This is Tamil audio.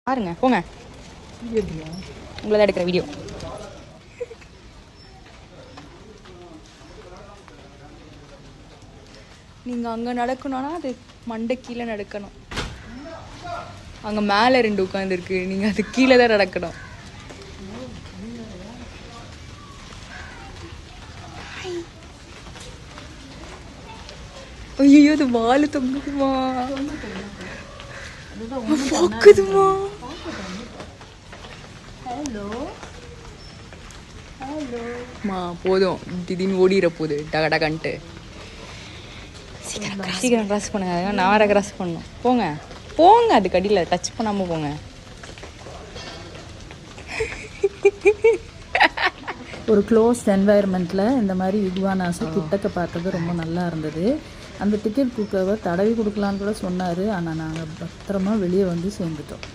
பாருங்க போங்க, உங்களை தான் எடுக்கிற வீடியோ. நீங்கள் அங்கே நடக்கணும்னா அது மண்டை கீழே நடக்கணும். அங்கே மேலே 2 உட்காந்துருக்கு, நீங்கள் அது கீழே தான் நடக்கணும். ஐயோ அது வாழை தொங்குதுமா, பார்க்குதுமா. மா போதும், திடீர்னு ஓடிற போகுது டகடகன்ட்டு. சீக்கிரம் க்ராஸ் பண்ணுங்க. நான் வேற க்ராஸ் பண்ணணும். போங்க போங்க, அது கடியில் டச் பண்ணாமல் போங்க. ஒரு க்ளோஸ்ட் என்வாயர்மெண்ட்டில் இந்த மாதிரி இகுவானாஸை கிட்டக்க பார்த்தது ரொம்ப நல்லா இருந்தது. அந்த டிக்கெட் புக்கை தடவி கொடுக்கலான்னு கூட சொன்னார். ஆனால் நாங்கள் பத்திரமா வெளியே வந்து சேர்ந்துட்டோம்.